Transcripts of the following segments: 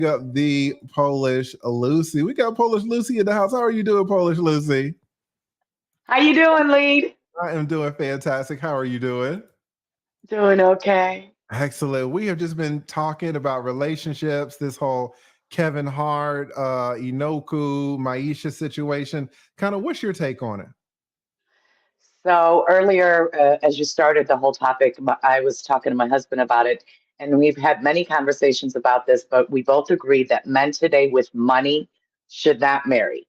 Up the Polish Lucy. We got Polish Lucy in the house. How are you doing, Polish Lucy? How you doing, Lead? I am doing fantastic. How are you doing? Doing okay. Excellent. We have just been talking about relationships, this whole Kevin Hart, Inoku, Maisha situation. Kind of what's your take on it? So earlier, as you started the whole topic, I was talking to my husband about it, and we've had many conversations about this, but we both agreed that men today with money should not marry.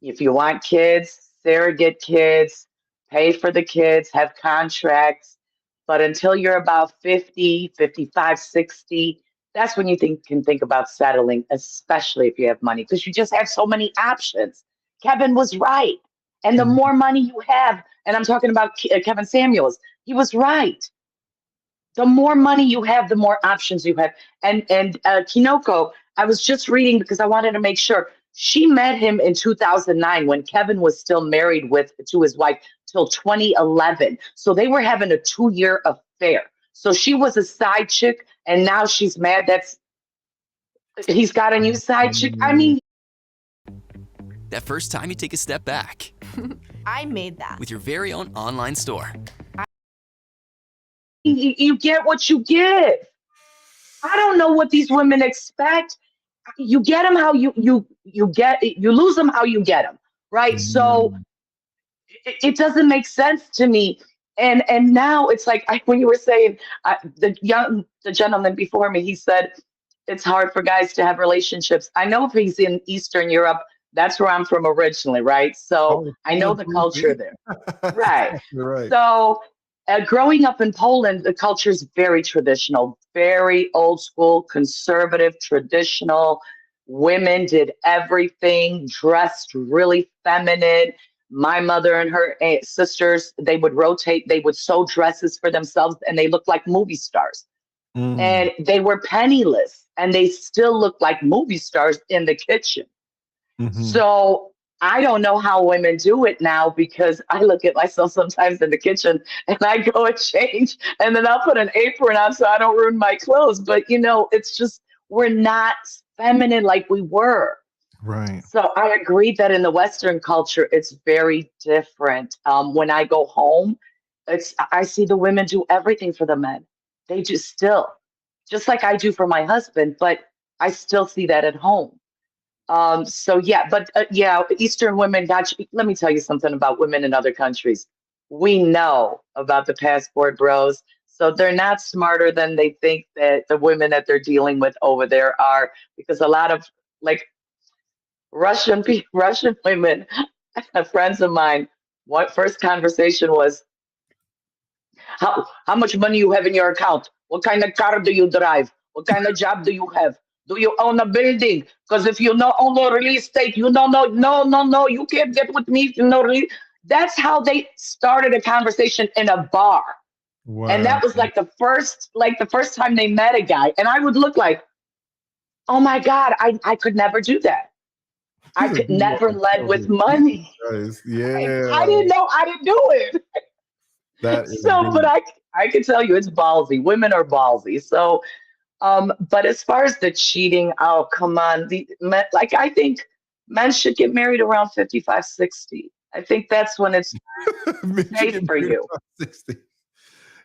If you want kids, surrogate kids, pay for the kids, have contracts, but until you're about 50, 55, 60, that's when you can think about settling, especially if you have money, because you just have so many options. Kevin was right. And the Mhm. more money you have, and I'm talking about Kevin Samuels, he was right. The more money you have, the more options you have. And Kinoko, I was just reading because I wanted to make sure. She met him in 2009 when Kevin was still married with to his wife till 2011. So they were having a 2-year affair. So she was a side chick, and now she's mad that's he's got a new side chick. I Mhm. mean, That first time you take a step back I made that. with your very own online store. you get what you give. I don't know what these women expect. You get them how you lose them how you get them, right? So Mhm. it doesn't make sense to me. And now it's like when you were saying the gentleman before me, he said it's hard for guys to have relationships. I know if he's in Eastern Europe, that's where I'm from originally, right? So Oh, I know Poland the too. culture See? there. That's Right. exactly right. So, growing up in Poland, the culture is very traditional, very old school, conservative, traditional. Women did everything, dressed really feminine. My mother and her sisters, they would rotate, they would sew dresses for themselves, and they looked like movie stars. Mm. And they were penniless, and they still looked like movie stars in the kitchen. Mhm. So I don't know how women do it now because I look at myself sometimes in the kitchen and I go and change and then I'll put an apron on so I don't ruin my clothes. But it's just we're not feminine like we were. Right. So I agree that in the Western culture it's very different. When I go home, I see the women do everything for the men. They just still, just like I do for my husband, but I still see that at home. So yeah, but yeah, Eastern women got you. Let me tell you something about women in other countries. We know about the passport bros, so they're not smarter than they think that the women that they're dealing with over there are, because a lot of like Russian women, friends of mine, what first conversation was, how much money you have in your account? What kind of car do you drive? What kind of job do you have? Do you own a building? Because if you don't own a real estate, you don't know. No, no, no. You can't get with me if you know real. That's how they started a conversation in a bar, and Wow. that was like the first time they met a guy, and I would look like, oh my god, I could never do that. I He's a could good never woman. lead with money. Nice. I Yeah. didn't know how to do it. That is So, but deep. I can tell you it's ballsy. Women are ballsy. So, but as far as the cheating, oh come on, the men, like I think men should get married around 55, 60. I think that's when it's Men should safe get for married you. about 60.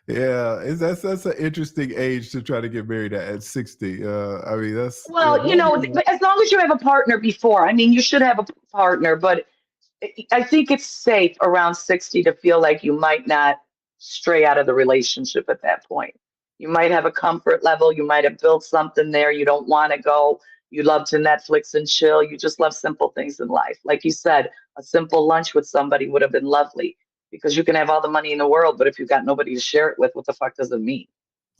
Yeah, that's an interesting age to try to get married at 60. I mean, that's yeah, Well, as long as you have a partner before, I mean, you should have a partner, but I think it's safe around 60 to feel like you might not stray out of the relationship at that point. You might have a comfort level. You might have built something there. You don't want to go. You love to Netflix and chill. You just love simple things in life. Like you said, a simple lunch with somebody would have been lovely because you can have all the money in the world, but if you've got nobody to share it with, what the fuck does it mean?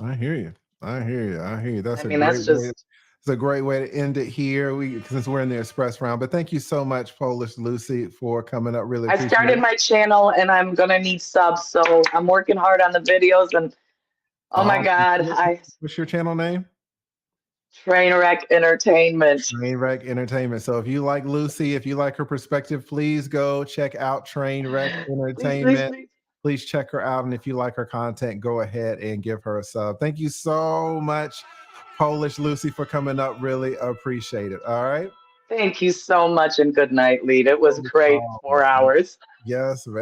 I hear you. I hear you. I hear you. I That's a mean, great that's way. just It's a great way to end it here. We since we're in the express round. But thank you so much, Polish Lucy, for coming up. Really I appreciate started it. my channel and I'm gonna need subs, so I'm working hard on the videos and oh my Awesome. God, I What's your channel name? Trainwreck Entertainment. Trainwreck Entertainment. So if you like Lucy, if you like her perspective, please go check out Trainwreck Please, please, Entertainment. please. Please check her out. And if you like her content, go ahead and give her a sub. Thank you so much Polish Lucy, for coming up. Really appreciate it. All right. Thank you so much and good night, Lead. It was great 4 hours. Yes.